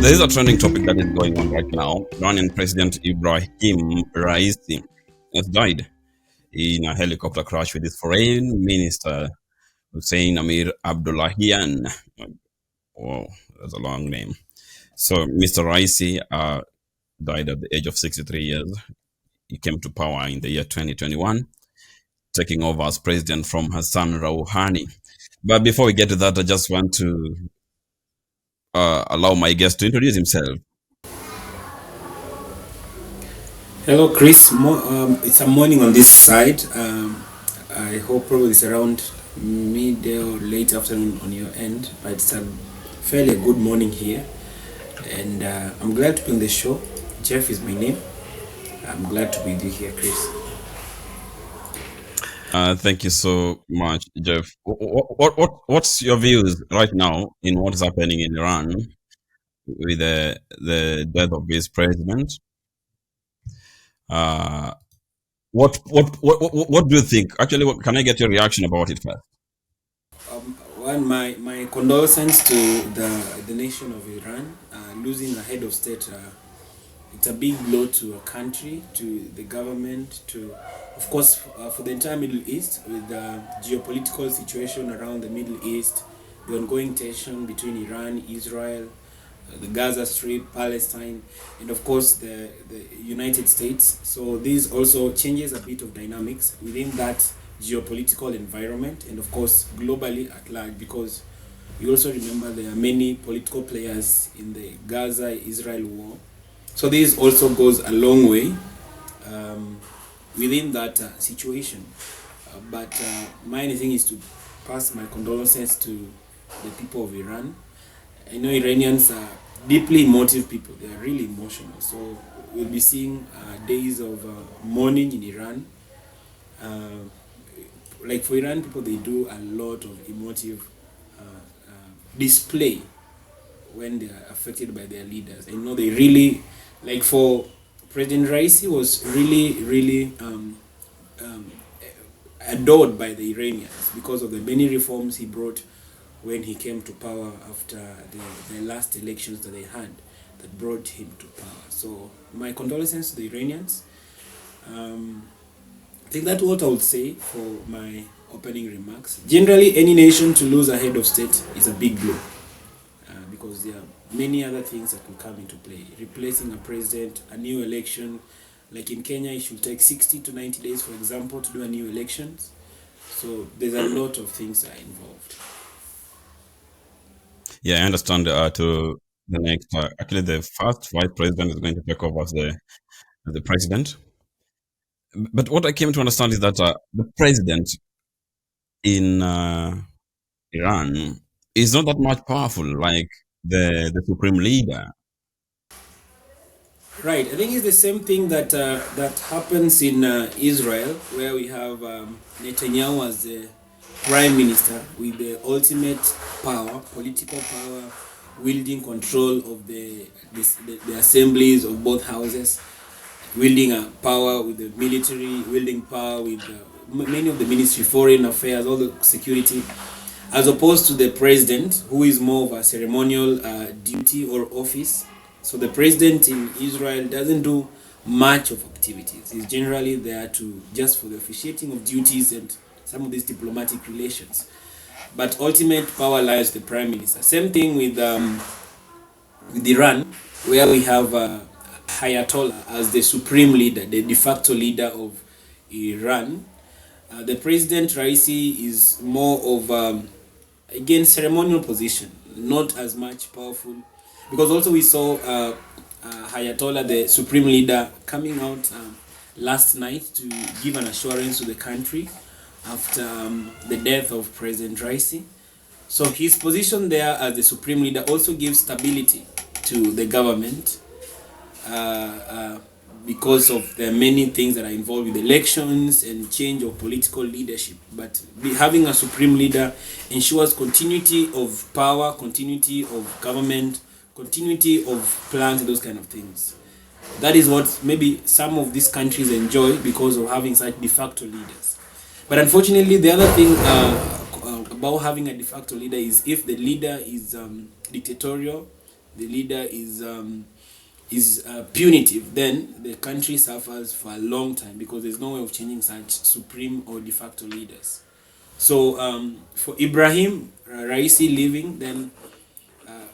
There is a trending topic that is going on right now. Iranian President Ebrahim Raisi has died in a helicopter crash with his Foreign Minister Hossein Amirabdollahian. Oh, that's a long name. So, Mr. Raisi died at the age of 63 years. He came to power in the year 2021, taking over as president from Hassan Rouhani. But before we get to that, I just want to allow my guest to introduce himself. Hello, Chris. It's a morning on this side. I hope probably it's around midday or late afternoon on your end, but it's a fairly good morning here. And I'm glad to be on the show. Jeff is my name. I'm glad to be with you here, Chris. Thank you so much, Jeff. What's your views right now in what is happening in Iran with the death of his president? What do you think? Actually, can I get your reaction about it first? My condolences to the nation of Iran. Losing a head of state, it's a big blow to a country, to the government, to, of course, for the entire Middle East, with the geopolitical situation around the Middle East, the ongoing tension between Iran, Israel, the Gaza Strip, Palestine, and of course the United States. So this also changes a bit of dynamics within that geopolitical environment, and of course globally at large, because you also remember there are many political players in the Gaza-Israel war. So this also goes a long way within that situation. But my thing is to pass my condolences to the people of Iran. I know Iranians are deeply emotive people. They are really emotional. So we'll be seeing days of mourning in Iran. Like for Iran people, they do a lot of emotive display when they are affected by their leaders. I know they really, like for President Raisi was really adored by the Iranians because of the many reforms he brought when he came to power after the last elections that they had that brought him to power. So my condolences to the Iranians. I think that's what I would say for my opening remarks. Generally, any nation to lose a head of state is a big blow because there are many other things that will come into play. Replacing a president, a new election. Like in Kenya, it should take 60 to 90 days, for example, to do a new elections. So there's a lot of things that are involved. Yeah, I understand. To the next, actually, the first vice president is going to take over as the president. But what I came to understand is that the president in Iran is not that much powerful like the supreme leader. Right. I think it's the same thing that that happens in Israel, where we have Netanyahu as the prime minister with the ultimate power, political power, wielding control of the assemblies of both houses, wielding power with the military, wielding power with many of the ministry, foreign affairs, all the security, as opposed to the president, who is more of a ceremonial duty or office. So the president in Israel doesn't do much of activities. He's generally there to just for the officiating of duties and some of these diplomatic relations. But ultimate power lies with the prime minister. Same thing with Iran, where we have Ayatollah as the supreme leader, the de facto leader of Iran. The president Raisi is more of again ceremonial position, not as much powerful, because also we saw Ayatollah, the supreme leader, coming out last night to give an assurance to the country after the death of President Raisi. So his position there as the supreme leader also gives stability to the government because of the many things that are involved with elections and change of political leadership. But having a supreme leader ensures continuity of power, continuity of government, continuity of plans, and those kind of things. That is what maybe some of these countries enjoy because of having such de facto leaders. But unfortunately, the other thing about having a de facto leader is if the leader is dictatorial, the leader is punitive, then the country suffers for a long time because there's no way of changing such supreme or de facto leaders. So for Ibrahim Raisi leaving, then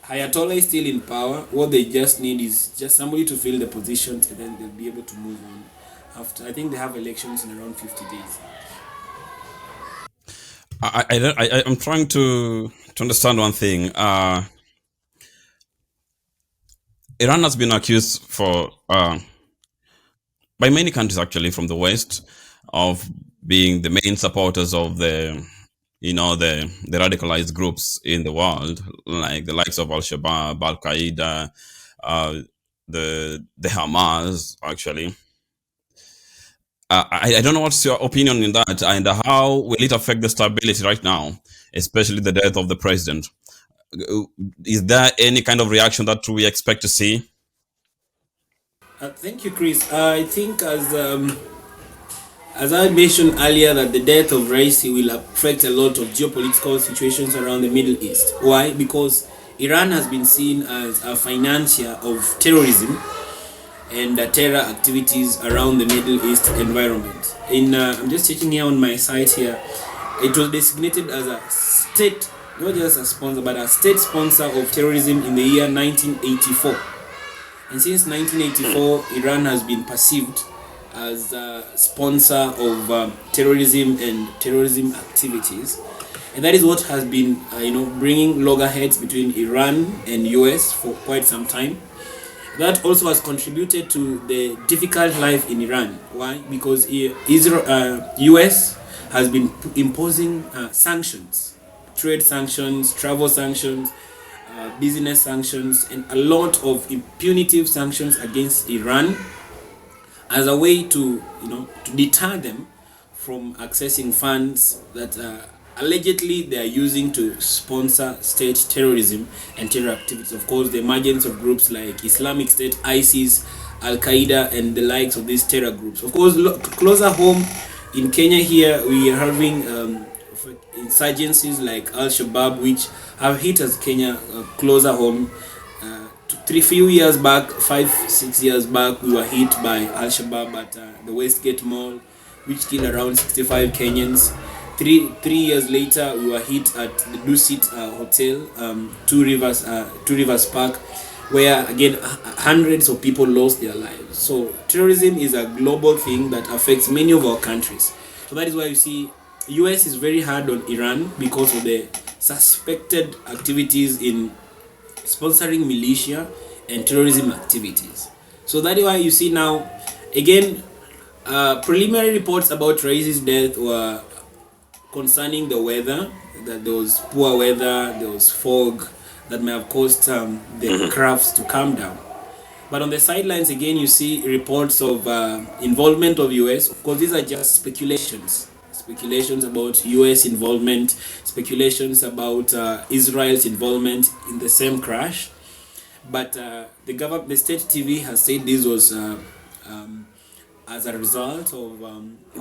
Ayatollah is still in power. What they just need is just somebody to fill the positions, and then they'll be able to move on. After, I think they have elections in around 50 days. I'm trying to understand one thing. Iran has been accused for by many countries actually from the West of being the main supporters of the radicalized groups in the world, like the likes of Al Shabaab, Al Qaeda, uh, the Hamas actually. I don't know what's your opinion in that, and how will it affect the stability right now, especially the death of the president? Is there any kind of reaction that we expect to see? Thank you, Chris. I think as I mentioned earlier, that the death of Raisi will affect a lot of geopolitical situations around the Middle East. Why? Because Iran has been seen as a financier of terrorism and terror activities around the Middle East environment. I'm just checking here on my site here. It was designated as a state, not just a sponsor, but a state sponsor of terrorism in the year 1984. And since 1984, Iran has been perceived as a sponsor of terrorism and terrorism activities, and that is what has been, bringing loggerheads between Iran and US for quite some time. That also has contributed to the difficult life in Iran. Why? Because US has been imposing sanctions, trade sanctions, travel sanctions, business sanctions, and a lot of punitive sanctions against Iran as a way to deter them from accessing funds that allegedly they are using to sponsor state terrorism and terror activities. Of course, the emergence of groups like Islamic State, ISIS, Al Qaeda, and the likes of these terror groups. Of course, closer home in Kenya here, we are having insurgencies like Al Shabaab, which have hit us Kenya closer home. Few years back, 5-6 years back, we were hit by Al Shabaab at the Westgate Mall, which killed around 65 Kenyans. Three years later, we were hit at the Dusit Hotel, Two Rivers Park, where again hundreds of people lost their lives. So terrorism is a global thing that affects many of our countries. So that is why you see US is very hard on Iran because of the suspected activities in sponsoring militia and terrorism activities. So that is why you see now, again, preliminary reports about Raisi's death were concerning the weather, that there was poor weather, there was fog that may have caused the crafts to come down. But on the sidelines, again, you see reports of involvement of US. Of course, these are just speculations about US involvement, speculations about Israel's involvement in the same crash. But the state TV has said this was as a result of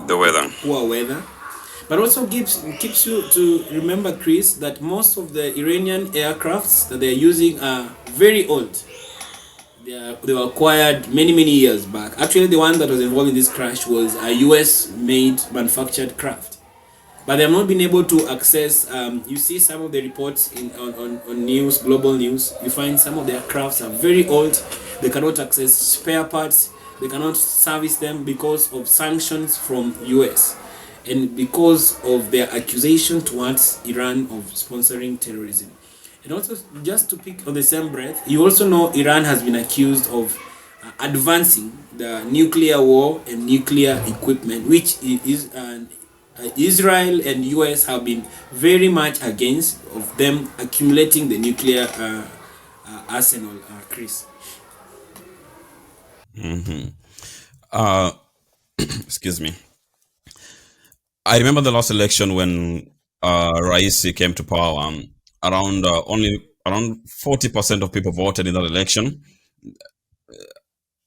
The weather. poor weather. But also keeps you to remember, Chris, that most of the Iranian aircrafts that they're using are very old. They were acquired many years back. Actually, the one that was involved in this crash was a US-made manufactured craft. But they have not been able to access. You see some of the reports on news, global news. You find some of their crafts are very old. They cannot access spare parts. They cannot service them because of sanctions from US, and because of their accusation towards Iran of sponsoring terrorism. And also, just to pick on the same breath, you also know Iran has been accused of advancing the nuclear war and nuclear equipment, which is Israel and US have been very much against of them accumulating the nuclear arsenal, Chris. Uh, excuse me. I remember the last election when Raisi came to power. Only around 40% of people voted in that election.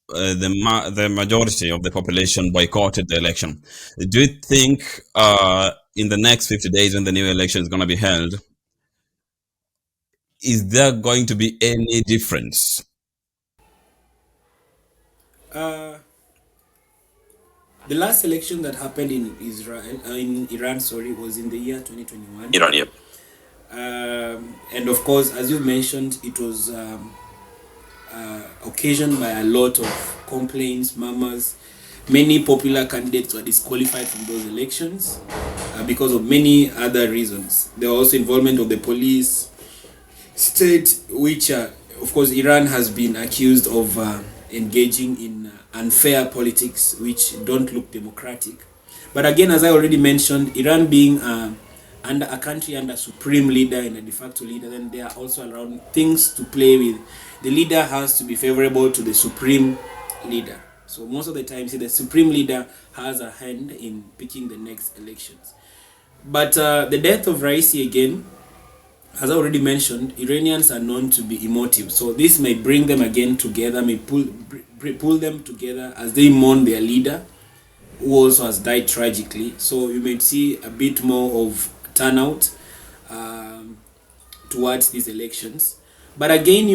The majority of the population boycotted the election. Do you think in the next 50 days, when the new election is going to be held, is there going to be any difference? Uh, the last election that happened in Israel, in Iran, sorry, was in the year 2021. Iran, yep. And of course, as you mentioned, it was occasioned by a lot of complaints, murmurs. Many popular candidates were disqualified from those elections because of many other reasons. There was also involvement of the police, state, which, of course, Iran has been accused of engaging in unfair politics, which don't look democratic. But again, as I already mentioned, Iran being under a country under supreme leader and a de facto leader, then there are also around things to play with. The leader has to be favorable to the supreme leader. So most of the time, see, the supreme leader has a hand in picking the next elections. But the death of Raisi again, as I already mentioned, Iranians are known to be emotive. So this may bring them again together, may pull them together as they mourn their leader, who also has died tragically. So you may see a bit more of turnout towards these elections. But again,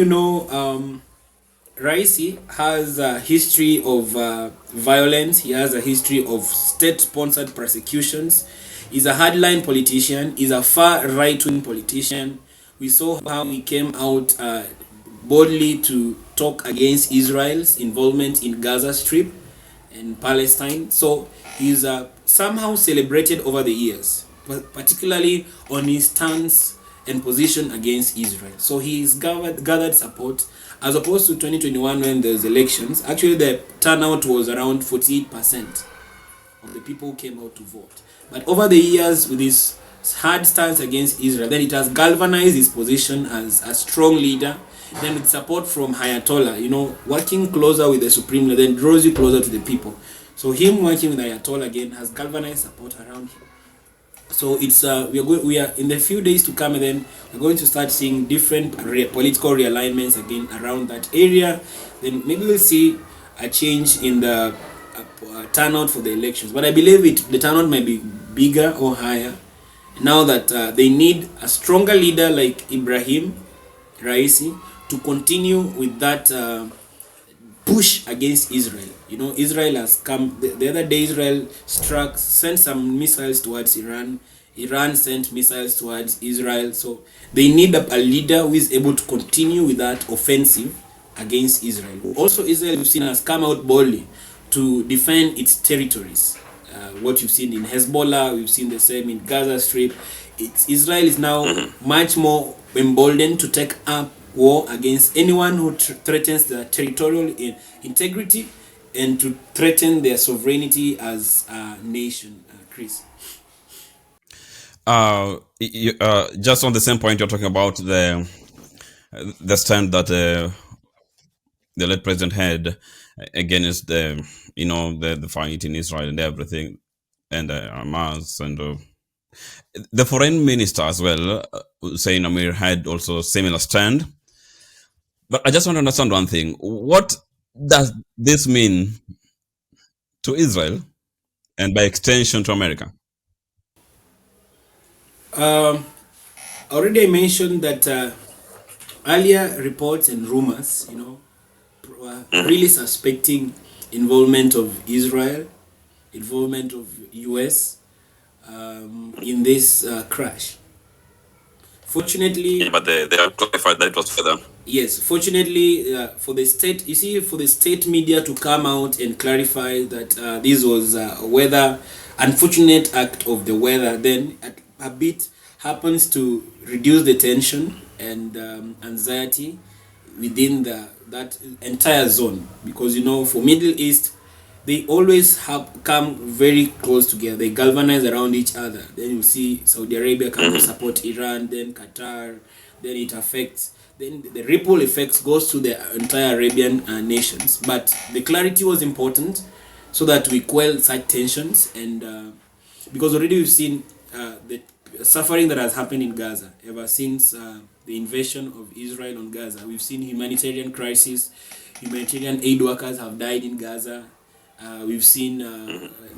Raisi has a history of violence. He has a history of state-sponsored persecutions. He's a hardline politician. He's a far right-wing politician. We saw how he came out boldly to talk against Israel's involvement in Gaza Strip and Palestine. So he's somehow celebrated over the years, particularly on his stance and position against Israel. So he's gathered support as opposed to 2021 when there's elections. Actually, the turnout was around 48% of the people who came out to vote. But over the years, with his hard stance against Israel, then it has galvanized his position as a strong leader. Then with support from Ayatollah, working closer with the supreme leader then draws you closer to the people. So him working with Ayatollah again has galvanized support around him. So it's we are in the few days to come, and then we're going to start seeing different political realignments again around that area. Then maybe we'll see a change in the turnout for the elections. But I believe the turnout might be bigger or higher now that they need a stronger leader like Ebrahim Raisi to continue with that push against Israel. Israel has come. The other day, Israel sent some missiles towards Iran. Iran sent missiles towards Israel. So they need a leader who is able to continue with that offensive against Israel. Also, Israel, you've seen, has come out boldly to defend its territories. What you've seen in Hezbollah, we've seen the same in Gaza Strip. Israel is now much more emboldened to take up war against anyone who threatens their territorial integrity and to threaten their sovereignty as a nation. Chris. Just on the same point, you're talking about the stand that the late president had against the fight in Israel and everything, and Hamas and the foreign minister as well, Hossein Amir, had also similar stand. But I just want to understand one thing: what does this mean to Israel and by extension to America? Already I mentioned that earlier reports and rumors, were really suspecting involvement of Israel, involvement of US in this crash. Fortunately, Yeah, but they have clarified that it was further. yes, fortunately for the state, for the state media to come out and clarify that this was a weather, unfortunate act of the weather, then a bit happens to reduce the tension and anxiety within that entire zone, because for Middle East, they always have come very close together. They galvanize around each other. Then you see Saudi Arabia come to support Iran, then Qatar, then it affects, then the ripple effects goes to the entire Arabian nations. But the clarity was important so that we quell such tensions, and because already we've seen the suffering that has happened in Gaza ever since the invasion of Israel on Gaza. We've seen humanitarian crisis. Humanitarian aid workers have died in Gaza. We've seen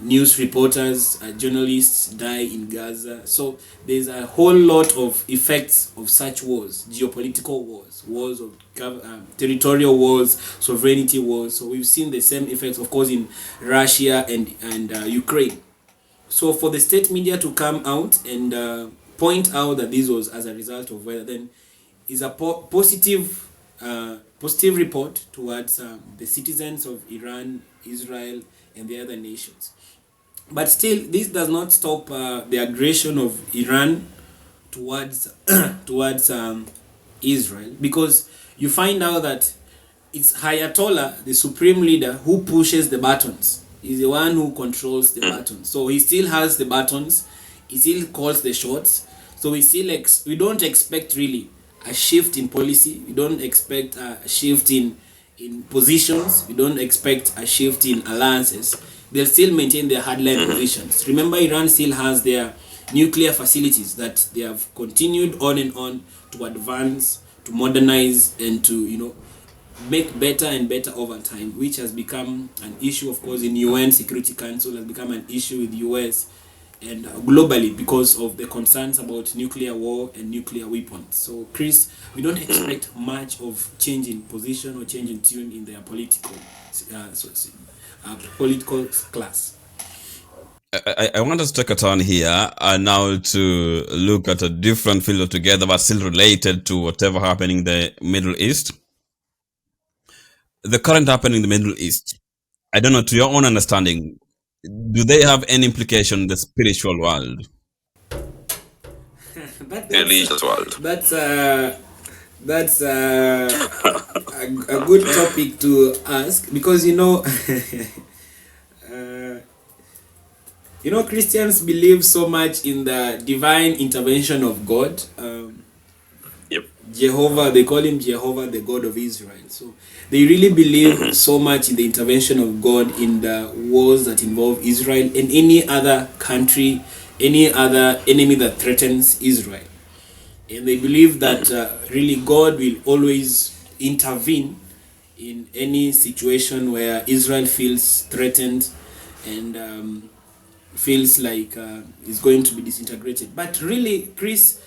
news reporters, journalists die in Gaza. So there's a whole lot of effects of such wars, geopolitical wars, wars of territorial wars, sovereignty wars. So we've seen the same effects, of course, in Russia and Ukraine. So for the state media to come out and point out that this was as a result of weather, then is a positive report towards the citizens of Iran, Israel, and the other nations. But still, this does not stop the aggression of Iran towards towards Israel, because you find out that it's Hayatollah, the supreme leader, who pushes the buttons. He's the one who controls the buttons. So he still has the buttons. He still calls the shots. So we don't expect really a shift in policy. We don't expect a shift in positions. We don't expect a shift in alliances. They'll still maintain their hardline positions. Remember, Iran still has their nuclear facilities that they have continued on and on to advance, to modernize, and to make better and better over time, which has become an issue, of course, in UN Security Council, has become an issue with the US and globally because of the concerns about nuclear war and nuclear weapons. So, Chris, we don't expect much of change in position or change in tune in their political political class. I want us to take a turn here now to look at a different field altogether, but still related to whatever happening in the Middle East. The current happening in the Middle East, I don't know, to your own understanding, do they have any implication in the spiritual world? Religious world. That's a good topic to ask, because Christians believe so much in the divine intervention of God. Yep. Jehovah, they call him Jehovah, the God of Israel. So they really believe so much in the intervention of God in the wars that involve Israel and any other country, any other enemy that threatens Israel. And they believe that really God will always intervene in any situation where Israel feels threatened and feels like it's going to be disintegrated. But really, Chris,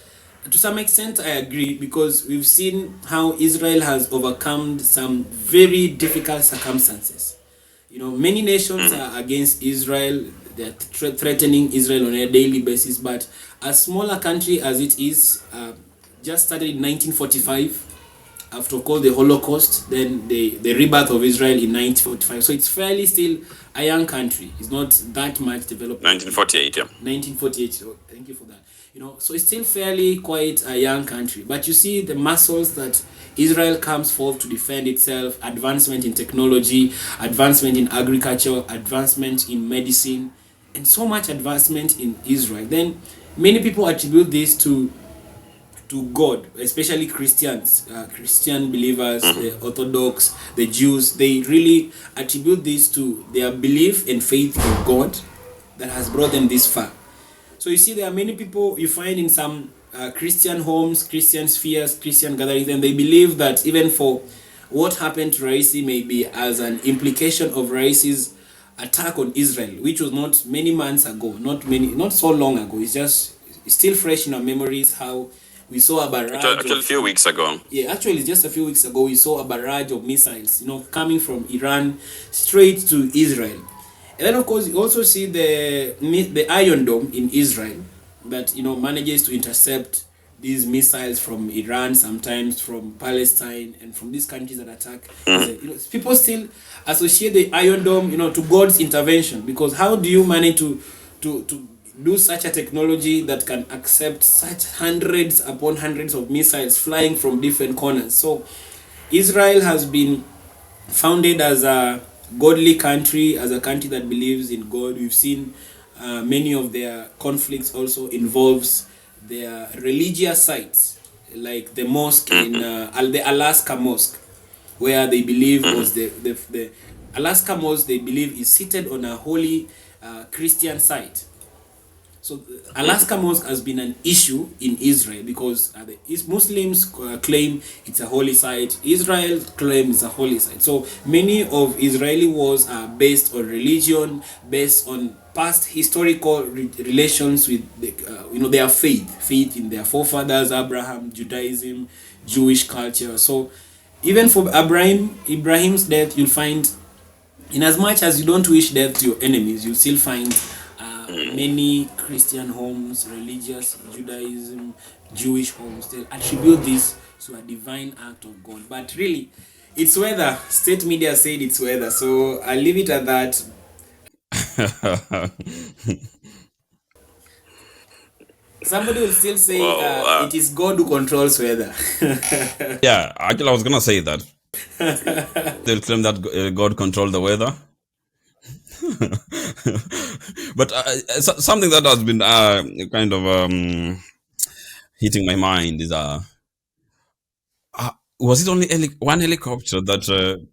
to some extent I agree, because we've seen how Israel has overcome some very difficult circumstances. Many nations are against Israel. They're threatening Israel on a daily basis, but a smaller country as it is, just started in 1945, after, of course, the Holocaust, then the rebirth of Israel in 1945. So it's fairly still a young country. It's not that much developed. 1948, yeah. 1948, so thank you for that. So it's still fairly quite a young country. But you see the muscles that Israel comes forth to defend itself, advancement in technology, advancement in agriculture, advancement in medicine, and so much advancement in Israel. Then many people attribute this to God, especially Christians, Christian believers, the Orthodox, the Jews. They really attribute this to their belief and faith in God that has brought them this far. So you see, there are many people you find in some Christian homes, Christian spheres, Christian gatherings, and they believe that even for what happened to Raisi may be as an implication of Raisi's attack on Israel, which was not many months ago, not so long ago. It's still fresh in our memories how we saw a barrage. Actually, a few weeks ago. Yeah, actually, just a few weeks ago, we saw a barrage of missiles, coming from Iran straight to Israel. And then, of course, you also see the Iron Dome in Israel that manages to intercept these missiles from Iran, sometimes from Palestine, and from these countries that attack. People still associate the Iron Dome, to God's intervention, because how do you manage to do such a technology that can accept such hundreds upon hundreds of missiles flying from different corners? So Israel has been founded as a godly country, as a country that believes in God. We've seen many of their conflicts also involves their religious sites, like the mosque in the Alaska Mosque, where they believe was the Alaska Mosque, they believe is seated on a holy Christian site. So Alaska Mosque has been an issue in Israel because Muslims claim it's a holy site. Israel claims it's a holy site. So many of Israeli wars are based on religion, based on past historical relations with their faith in their forefathers, Abraham, Judaism, Jewish culture. So even for Ibrahim's death, you'll find, in as much as you don't wish death to your enemies, you still find many Christian homes, religious Judaism, Jewish homes, they attribute this to a divine act of God. But really, it's weather. State media said it's weather, so I'll leave it at that. Somebody will still say Well, it is God who controls weather. yeah, actually, I was gonna say that. They'll claim that God controlled the weather. But something that has been kind of hitting my mind is was it only one helicopter that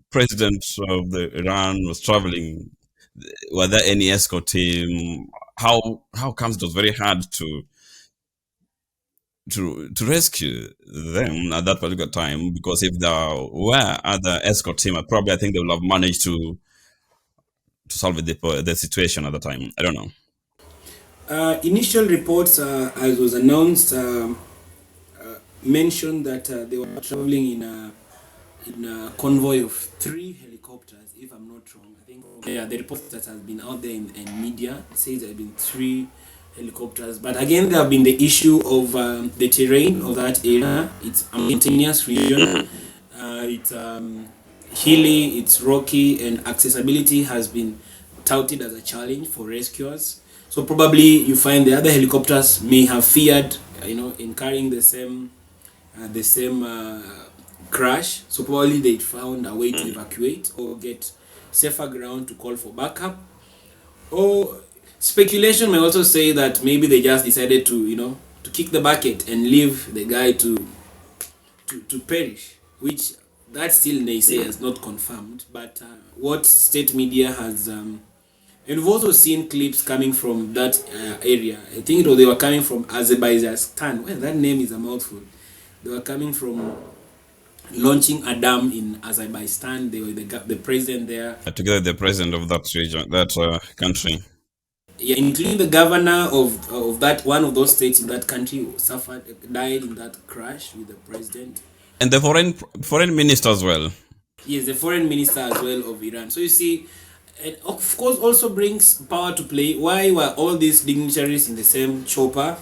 President of the Iran was traveling? Were there any escort team? How comes it was very hard to rescue them at that particular time? Because if there were other escort team, probably I think they would have managed to solve the situation at the time. I don't know. Initial reports, as was announced, mentioned that they were traveling in a convoy of 3 helicopters, if I'm not wrong. I think, yeah, the report that has been out there in media says there have been 3 helicopters. But again, there have been the issue of the terrain of that area. It's a mountainous region. It's hilly, it's rocky, and accessibility has been touted as a challenge for rescuers. So probably you find the other helicopters may have feared, in carrying the same crash. So probably they found a way to evacuate or get safer ground to call for backup. Or speculation may also say that maybe they just decided to kick the bucket and leave the guy to perish, which that still naysayers not confirmed. But what state media has and we've also seen clips coming from that area. I think they were coming from Azerbaijan. Well, that name is a mouthful. They were coming from launching a dam in Azerbaijan. They were the president there. Together, the president of that region, that country. Yeah, including the governor of that one of those states in that country who died in that crash with the president. And the foreign minister as well. Yes, the foreign minister as well of Iran. So you see, and of course also brings power to play. Why were all these dignitaries in the same chopper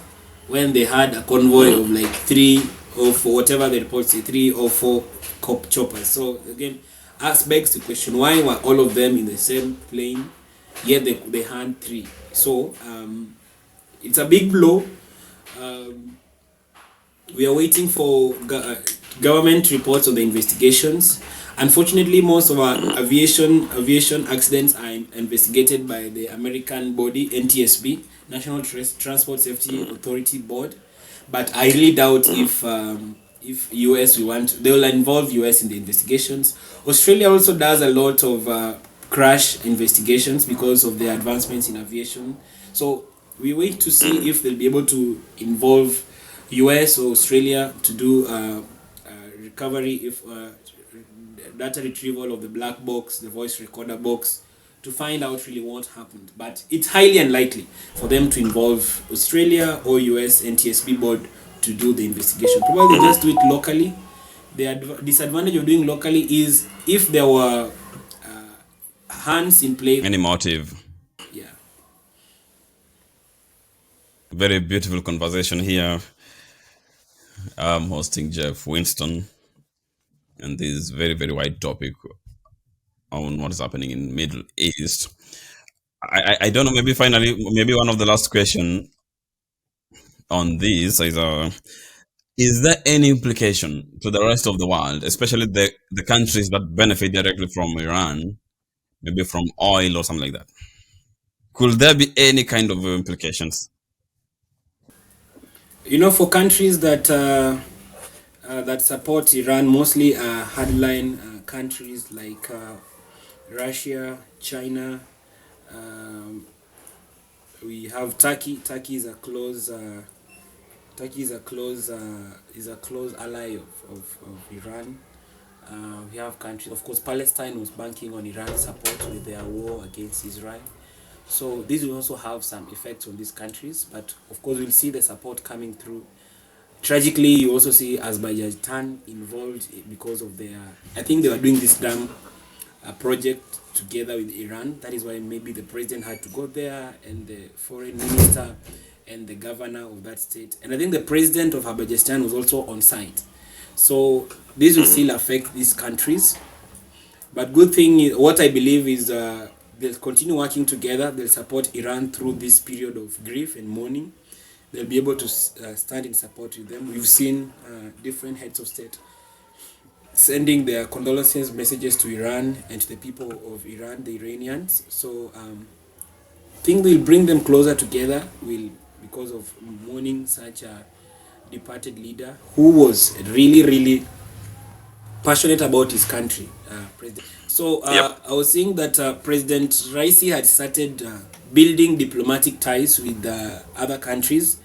when they had a convoy of like 3 or 4, whatever the reports say, 3 or 4 cop choppers? So again, begs the question, why were all of them in the same plane, yet they had 3? So it's a big blow. We are waiting for government reports on the investigations. Unfortunately, most of our aviation accidents are investigated by the American body NTSB, National Transport Safety Authority Board. But I really doubt if US they will involve US in the investigations. Australia also does a lot of crash investigations because of their advancements in aviation. So we wait to see if they'll be able to involve US or Australia to do recovery, if data retrieval of the black box, the voice recorder box, to find out really what happened. But it's highly unlikely for them to involve Australia or US NTSB board to do the investigation. Probably just do it locally. The disadvantage of doing locally is if there were hands in play. Any motive. Yeah. Very beautiful conversation here. I'm hosting Jeff Winston, and this very, very wide topic on what is happening in Middle East. I don't know, maybe finally, maybe one of the last question on this is there any implication to the rest of the world, especially the countries that benefit directly from Iran, maybe from oil or something like that? Could there be any kind of implications? For countries that support Iran, mostly hardline countries like Russia, China, We have Turkey. Turkey is a close. Turkey is a close ally of Iran. We have countries, of course, Palestine was banking on Iran's support with their war against Israel. So this will also have some effects on these countries, but of course we'll see the support coming through. Tragically, you also see Azerbaijan involved because of their. I think they were doing this dam project together with Iran. That is why maybe the president had to go there, and the foreign minister, and the governor of that state. And I think the president of Azerbaijan was also on site. So this will still affect these countries. But good thing is, what I believe is they'll continue working together. They'll support Iran through this period of grief and mourning. They'll be able to stand in support with them. We've seen different heads of state sending their condolences messages to Iran and to the people of Iran, the Iranians. So I think we'll bring them closer together. Will because of mourning such a departed leader who was really, really passionate about his country. President. So Yep. I was saying that President Raisi had started building diplomatic ties with other countries.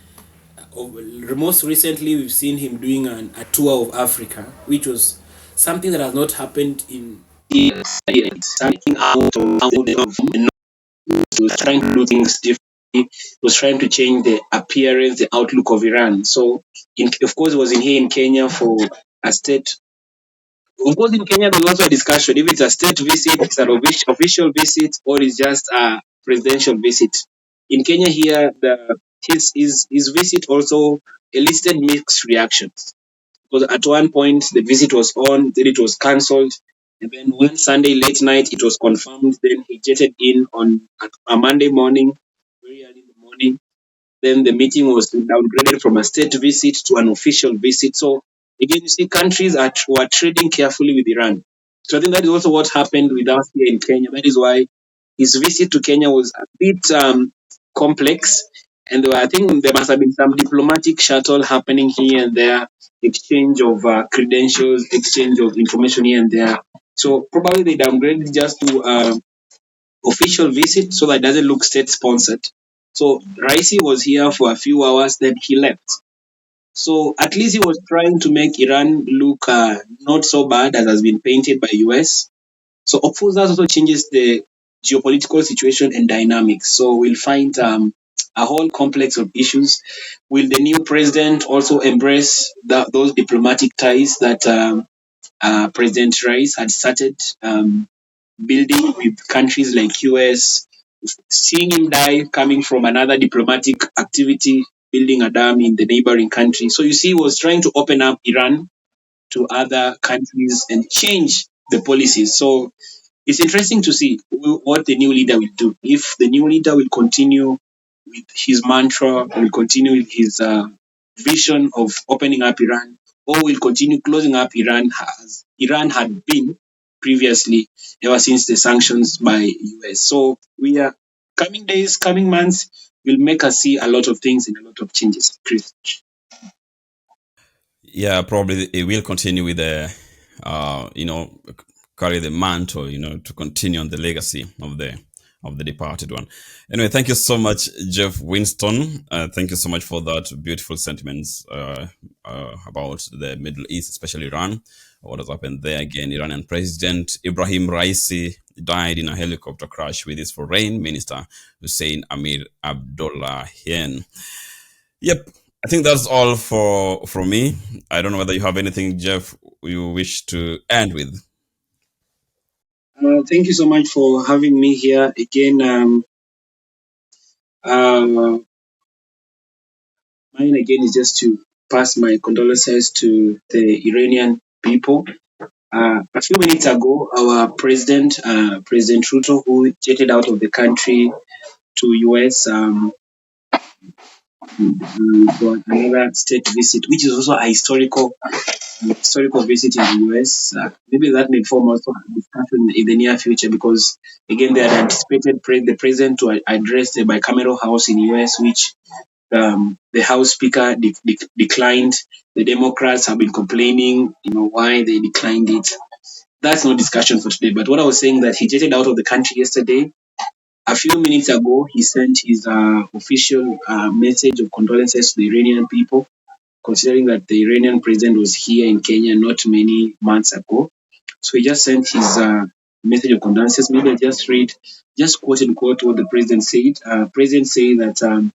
Most recently, we've seen him doing a tour of Africa, which was something that has not happened in years. Something out of he was trying to do things differently. He was trying to change the appearance, the outlook of Iran. So, of course, he was in here in Kenya for a state. Of course, in Kenya, there's also a discussion if it's a state visit, it's an official visit, or it's just a presidential visit. In Kenya, here, his visit also elicited mixed reactions. Because at one point, the visit was on, then it was cancelled. And then one Sunday late night, it was confirmed. Then he jetted in on a Monday morning, very early in the morning. Then the meeting was downgraded from a state visit to an official visit. So again, you see, countries were trading carefully with Iran. So I think that is also what happened with us here in Kenya. That is why his visit to Kenya was a bit complex, and I think there must have been some diplomatic shuttle happening here and there, exchange of credentials, exchange of information here and there. So probably they downgraded just to official visit so that it doesn't look state sponsored. So Raisi was here for a few hours, then he left. So at least he was trying to make Iran look not so bad as has been painted by US. So of course that also changes the geopolitical situation and dynamics. So we'll find a whole complex of issues. Will the new president also embrace those diplomatic ties that President Rice had started building with countries like US? Seeing him die coming from another diplomatic activity, building a dam in the neighboring country. So you see, he was trying to open up Iran to other countries and change the policies. So it's interesting to see what the new leader will do. If the new leader will continue with his mantra, will continue with his vision of opening up Iran, or will continue closing up Iran as Iran had been previously, ever since the sanctions by US. So we are coming days, coming months will make us see a lot of things and a lot of changes. Chris. Yeah, probably it will continue with the, you know, carry the mantle, you know, to continue on the legacy of the departed one. Anyway, thank you so much, Jeff Winston. Thank you so much for that beautiful sentiments about the Middle East, especially Iran. What has happened there again? Iranian President Ebrahim Raisi died in a helicopter crash with his foreign minister Hossein Amirabdollahian. Yep. I think that's all for from me. I don't know whether you have anything, Jeff, you wish to end with. Thank you so much for having me here again. Uh, Mine again is just to pass my condolences to the Iranian people. A few minutes ago, our president, President Ruto, who jetted out of the country to US for another state visit, which is also a historical visit in the US. Maybe that may form also a discussion in the near future because again they had anticipated the president to address the bicameral house in US, which the House Speaker declined. The Democrats have been complaining, why they declined it. That's no discussion for today. But what I was saying that he jetted out of the country yesterday A few minutes ago, he sent his official message of condolences to the Iranian people, considering that the Iranian president was here in Kenya not many months ago. So he just sent his message of condolences. Maybe I just read, just quote unquote, what the president said. President said that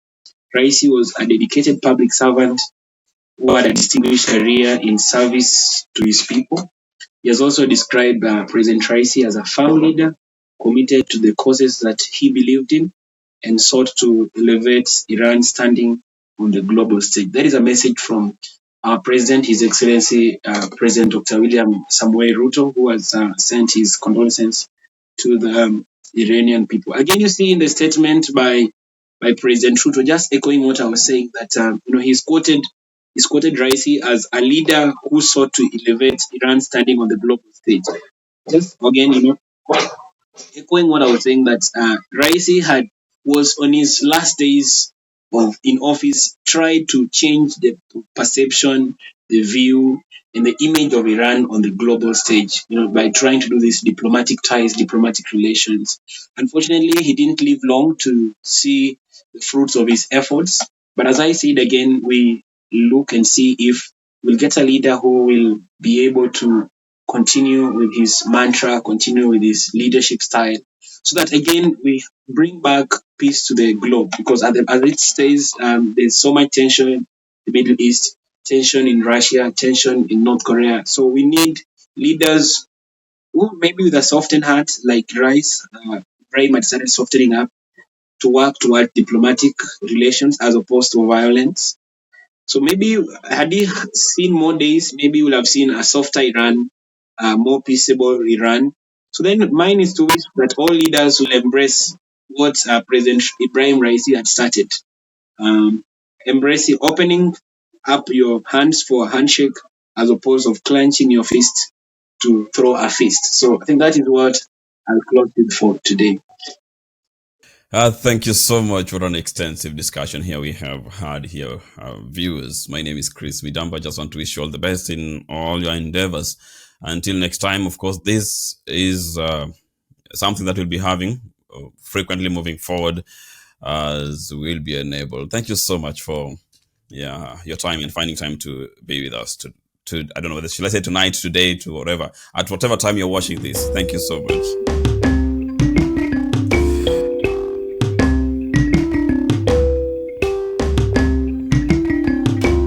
Raisi was a dedicated public servant who had a distinguished career in service to his people. He has also described President Raisi as a firm leader committed to the causes that he believed in and sought to elevate Iran's standing on the global stage. That is a message from our President, His Excellency President Dr. William Samoei Ruto, who has sent his condolences to the Iranian people. Again, you see in the statement by President Ruto, just echoing what I was saying, that he's quoted Raisi as a leader who sought to elevate Iran's standing on the global stage. Just again, echoing what I was saying, that Raisi was on his last days of in office, tried to change the perception, the view, and the image of Iran on the global stage, by trying to do these diplomatic ties, diplomatic relations. Unfortunately, he didn't live long to see the fruits of his efforts. But as I said again, we look and see if we'll get a leader who will be able to continue with his mantra, continue with his leadership style, so that again we bring back peace to the globe. Because as it stays, there's so much tension in the Middle East, tension in Russia, tension in North Korea. So we need leaders who maybe with a softened heart, like Rice, very much started softening up to work toward diplomatic relations as opposed to violence. So maybe had he seen more days, maybe we'll have seen a softer Iran, a more peaceable Iran. So then mine is to wish that all leaders will embrace what President Ibrahim Raisi had started. Embracing, opening up your hands for a handshake as opposed of clenching your fist to throw a fist. So I think that is what I'll close it for today. Thank you so much for an extensive discussion here. We have had here viewers. My name is Chris Midamba. I just want to wish you all the best in all your endeavors. Until next time, of course, this is something that we'll be having frequently moving forward as we'll be enabled. Thank you so much for your time and finding time to be with us to I don't know whether should I say tonight, today, to whatever, at whatever time you're watching this. Thank you so much.